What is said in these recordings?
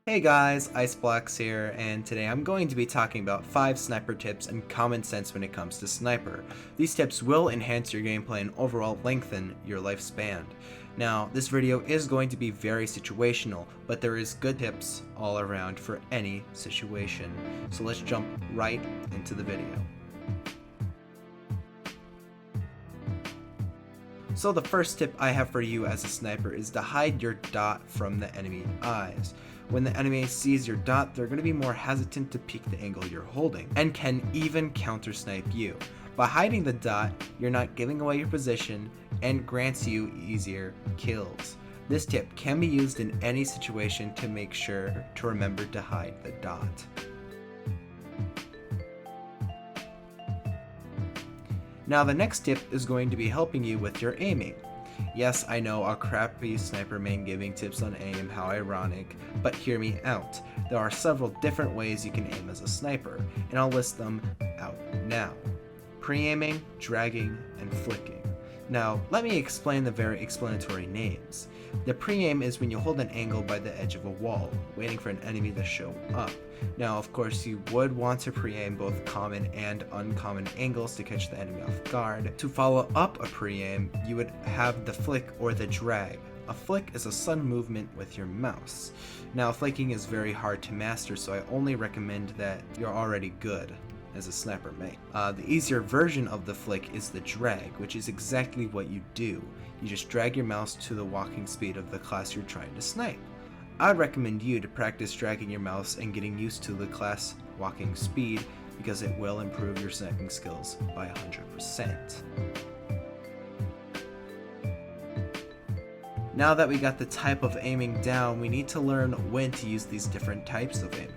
Hey guys, Iceploxd here, and today I'm going to be talking about 5 sniper tips and common sense when it comes to sniper. These tips will enhance your gameplay and overall lengthen your lifespan. Now, this video is going to be very situational, but there is good tips all around for any situation. So let's jump right into the video. So the first tip I have for you as a sniper is to hide your dot from the enemy eyes. When the enemy sees your dot, they're going to be more hesitant to peek the angle you're holding, and can even counter snipe you. By hiding the dot, you're not giving away your position and grants you easier kills. This tip can be used in any situation to make sure to remember to hide the dot. Now the next tip is going to be helping you with your aiming. Yes, I know, a crappy sniper main giving tips on aim, how ironic, but hear me out. There are several different ways you can aim as a sniper, and I'll list them out now. Pre-aiming, dragging, and flicking. Now, let me explain the very explanatory names. The pre-aim is when you hold an angle by the edge of a wall, waiting for an enemy to show up. Now, of course, you would want to pre-aim both common and uncommon angles to catch the enemy off guard. To follow up a pre-aim, you would have the flick or the drag. A flick is a sudden movement with your mouse. Now, flicking is very hard to master, so I only recommend that you're already good as a sniper main. The easier version of the flick is the drag, which is exactly what you do. You just drag your mouse to the walking speed of the class you're trying to snipe. I'd recommend you to practice dragging your mouse and getting used to the class walking speed, because it will improve your sniping skills by 100%. Now that we got the type of aiming down, we need to learn when to use these different types of aiming.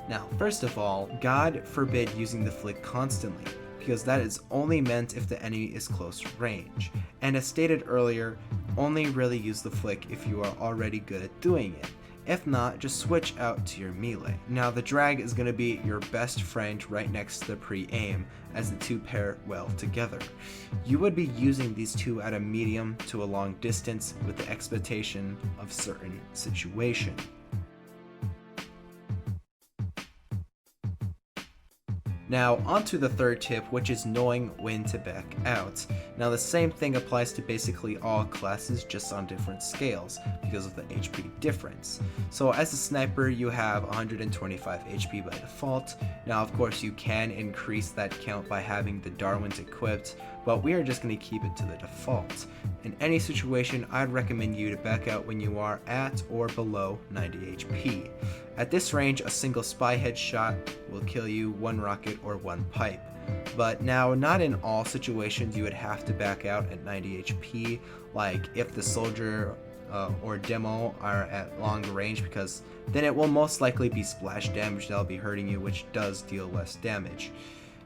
Now, first of all, God forbid using the flick constantly, because that is only meant if the enemy is close range. And as stated earlier, only really use the flick if you are already good at doing it. If not, just switch out to your melee. Now, the drag is going to be your best friend right next to the pre-aim, as the two pair well together. You would be using these two at a medium to a long distance with the expectation of certain situation. Now, on to the third tip, which is knowing when to back out. Now, the same thing applies to basically all classes, just on different scales, because of the HP difference. So, as a sniper, you have 125 HP by default. Now, of course, you can increase that count by having the Darwins equipped, but we are just going to keep it to the default. In any situation, I'd recommend you to back out when you are at or below 90 HP. At this range, a single spy headshot will kill you, one rocket or one pipe. But now, not in all situations you would have to back out at 90 HP, like if the soldier or demo are at long range, because then it will most likely be splash damage that'll be hurting you, which does deal less damage.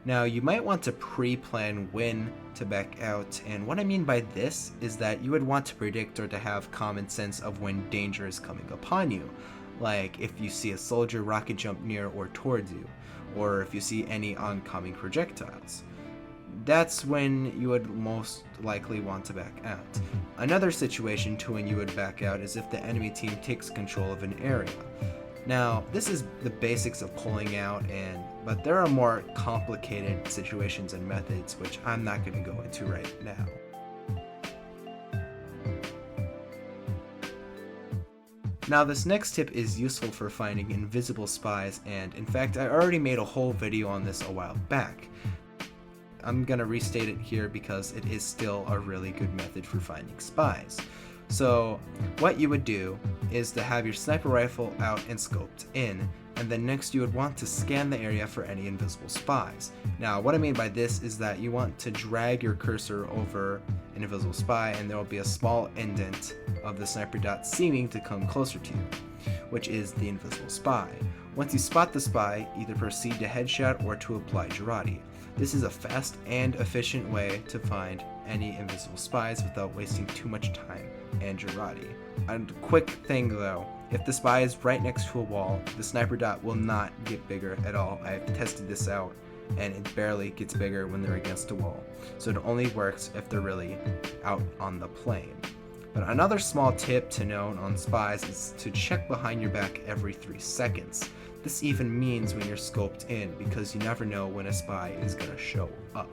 Now, you might want to pre-plan when to back out, and what I mean by this is that you would want to predict or to have common sense of when danger is coming upon you. Like if you see a soldier rocket jump near or towards you, or if you see any oncoming projectiles. That's when you would most likely want to back out. Another situation to when you would back out is if the enemy team takes control of an area. Now, this is the basics of pulling out, but there are more complicated situations and methods which I'm not going to go into right now. Now, this next tip is useful for finding invisible spies, and in fact I already made a whole video on this a while back. I'm gonna restate it here because it is still a really good method for finding spies. So what you would do is to have your sniper rifle out and scoped in, and then next you would want to scan the area for any invisible spies. Now, what I mean by this is that you want to drag your cursor over an invisible spy, and there will be a small indent of the sniper dot seeming to come closer to you, which is the invisible spy. Once you spot the spy, either proceed to headshot or to apply Girardi. This is a fast and efficient way to find any invisible spies without wasting too much time and Girardi. A quick thing though, if the spy is right next to a wall, the sniper dot will not get bigger at all. I've tested this out, and it barely gets bigger when they're against a wall. So it only works if they're really out on the plane. But another small tip to know on Spies is to check behind your back every 3 seconds. This even means when you're scoped in, because you never know when a spy is going to show up.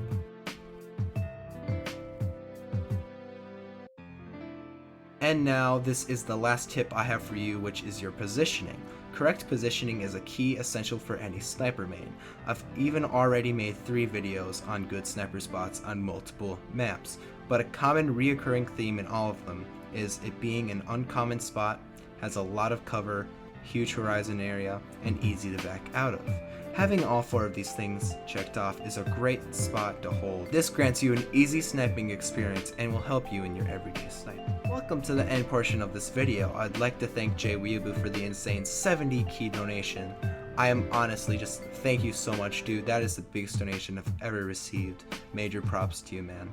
And now this is the last tip I have for you, which is your positioning. Correct positioning is a key essential for any sniper main. I've even already made 3 videos on good sniper spots on multiple maps, but a common reoccurring theme in all of them is it being an uncommon spot, has a lot of cover, huge horizon area, and easy to back out of. Having all 4 of these things checked off is a great spot to hold. This grants you an easy sniping experience and will help you in your everyday sniping. Welcome to the end portion of this video. I'd like to thank Jay Weeaboo for the insane 70 key donation. I am honestly just, thank you so much, dude. That is the biggest donation I've ever received. Major props to you, man.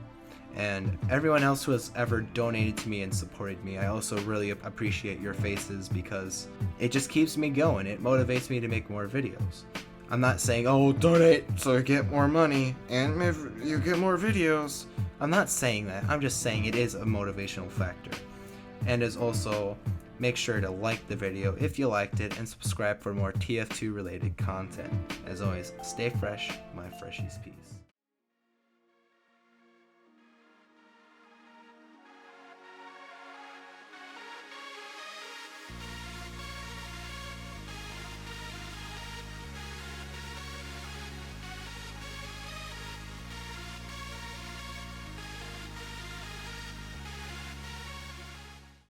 And everyone else who has ever donated to me and supported me, I also really appreciate your faces because it just keeps me going. It motivates me to make more videos. I'm not saying, oh, donate so you get more money and you get more videos. I'm not saying that. I'm just saying it is a motivational factor. And as also, make sure to like the video if you liked it and subscribe for more TF2 related content. As always, stay fresh, my Freshies. Peace.